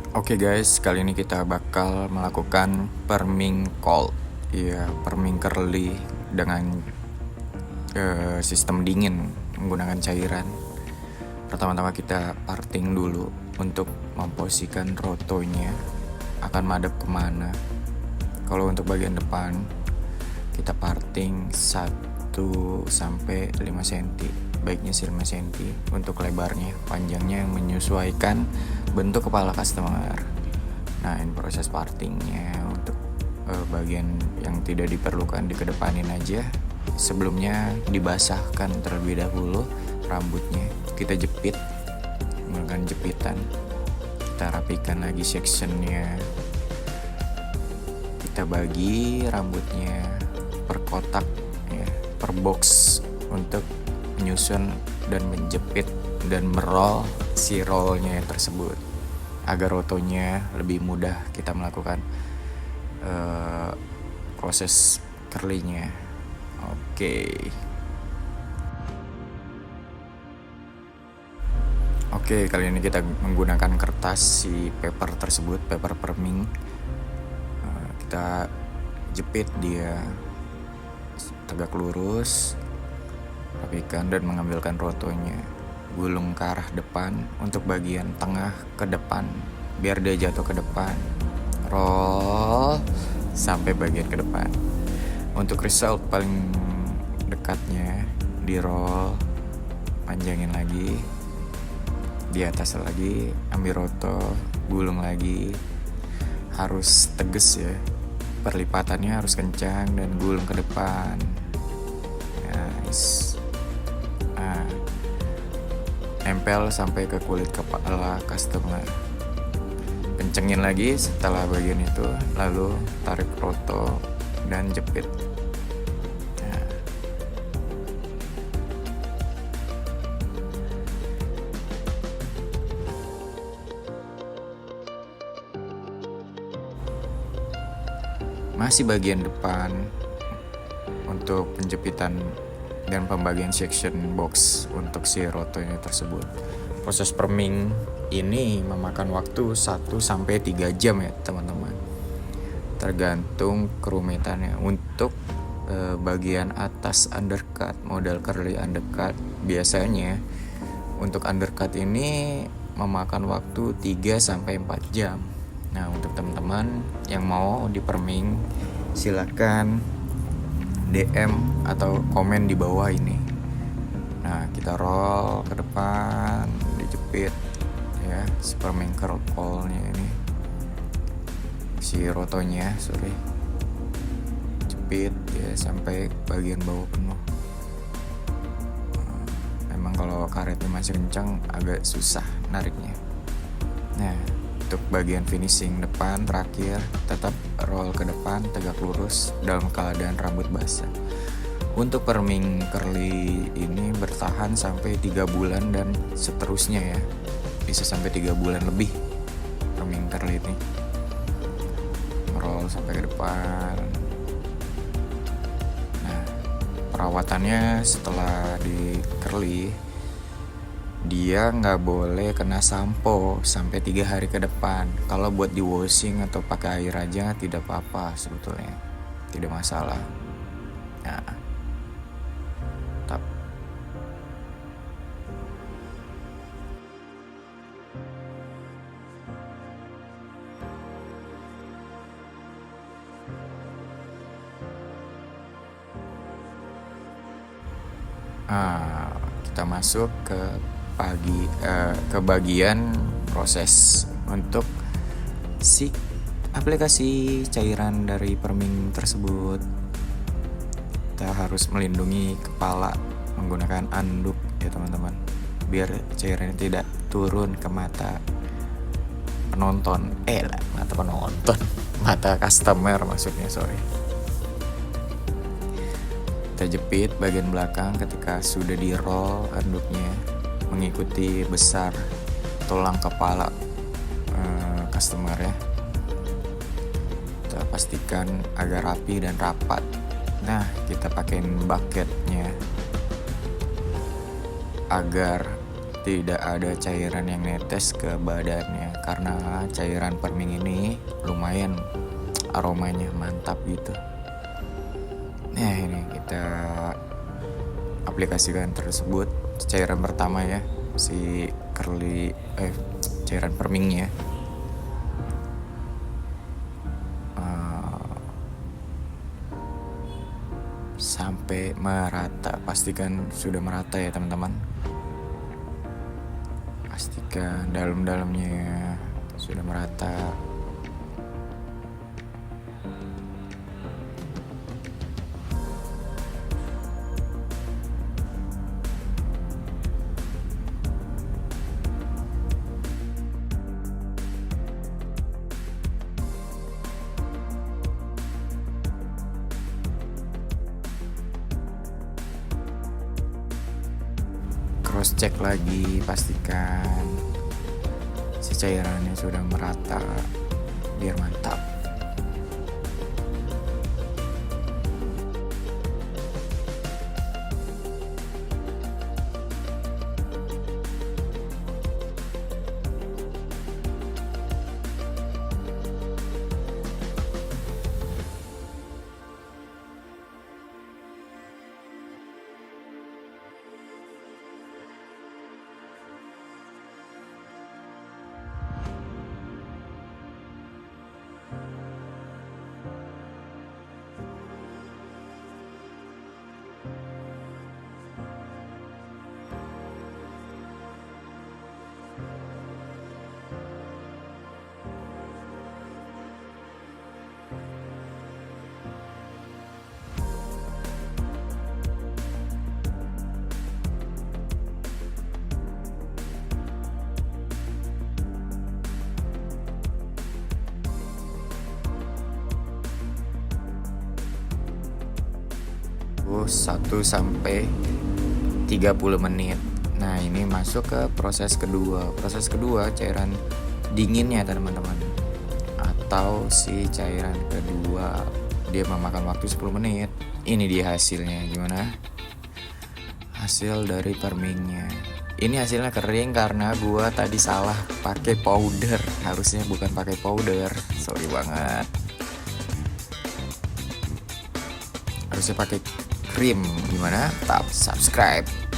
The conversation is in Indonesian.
Oke guys, kali ini kita bakal melakukan perming cold. Ya, perming curly dengan sistem dingin menggunakan cairan. Pertama-tama kita parting dulu untuk memposisikan rotonya akan madep kemana. Kalau untuk bagian depan kita parting 1 sampai 5 cm, baiknya 5 cm untuk lebarnya, panjangnya yang menyesuaikan bentuk kepala customer. Nah, ini proses partingnya untuk bagian yang tidak diperlukan dikedepanin aja. Sebelumnya dibasahkan terlebih dahulu rambutnya, kita jepit menggunakan jepitan, kita rapikan lagi sectionnya, kita bagi rambutnya per kotak ya, per box untuk menyusun dan menjepit dan meroll si rollnya tersebut agar rotonya lebih mudah kita melakukan proses curlinya. Oke, kali ini kita menggunakan kertas si paper tersebut, paper perming. Kita jepit dia tegak lurus, rapikan dan mengambilkan rotonya, gulung ke arah depan untuk bagian tengah ke depan biar dia jatuh ke depan, roll sampai bagian ke depan. Untuk result paling dekatnya di roll, panjangin lagi, di atas lagi, ambil roto, gulung lagi, harus tegas ya, perlipatannya harus kencang dan gulung ke depan. Nice. Nah, nempel sampai ke kulit kepala customer. Kencengin lagi setelah bagian itu, lalu tarik roto dan jepit. Nah. Masih bagian depan untuk penjepitan dan pembagian section box untuk si rotonya tersebut. Proses perming ini memakan waktu 1-3 jam ya teman-teman, tergantung kerumitannya. Untuk bagian atas undercut, model curly undercut, biasanya untuk undercut ini memakan waktu 3-4 jam. Nah, untuk teman-teman yang mau di perming, silakan DM atau komen di bawah ini. Nah, kita roll ke depan, dijepit ya, si perming curlnya ini, si rotonya, jepit ya sampai bagian bawah penuh. Memang kalau karetnya masih kencang agak susah nariknya. Nah, untuk bagian finishing depan terakhir, tetap roll ke depan tegak lurus dalam keadaan rambut basah. Untuk perming curly ini bertahan sampai 3 bulan dan seterusnya ya, bisa sampai 3 bulan lebih perming curly ini. Roll sampai ke depan. Nah, perawatannya setelah di curly, dia nggak boleh kena sampo sampai 3 hari ke depan. Kalau buat di washing atau pakai air aja tidak apa-apa sebetulnya, tidak masalah. Nah, kita masuk ke bagian proses untuk si aplikasi cairan dari perming tersebut. Kita harus melindungi kepala menggunakan anduk ya teman-teman, biar cairannya tidak turun ke mata penonton, mata customer maksudnya, Kita jepit bagian belakang ketika sudah di roll anduknya mengikuti besar tulang kepala customer ya. Kita pastikan agar rapi dan rapat. Nah, kita pakein bucketnya agar tidak ada cairan yang netes ke badannya, karena cairan perming ini lumayan aromanya mantap gitu. Nah, ini kita aplikasikan tersebut cairan pertama ya, si cairan permingnya. Sampai merata, pastikan sudah merata ya teman-teman. Pastikan dalam-dalamnya sudah merata. Cross check lagi, pastikan si cairannya sudah merata biar mantap. Terus 1 sampai 30 menit. Nah, ini masuk ke proses kedua. Proses kedua cairan dinginnya teman-teman, atau si cairan kedua, dia memakan waktu 10 menit. Ini dia hasilnya gimana? Hasil dari permingnya. Ini hasilnya kering karena gua tadi salah pakai powder. Harusnya bukan pakai powder. Sorry banget. Harusnya pakai krim. Gimana? Tap subscribe.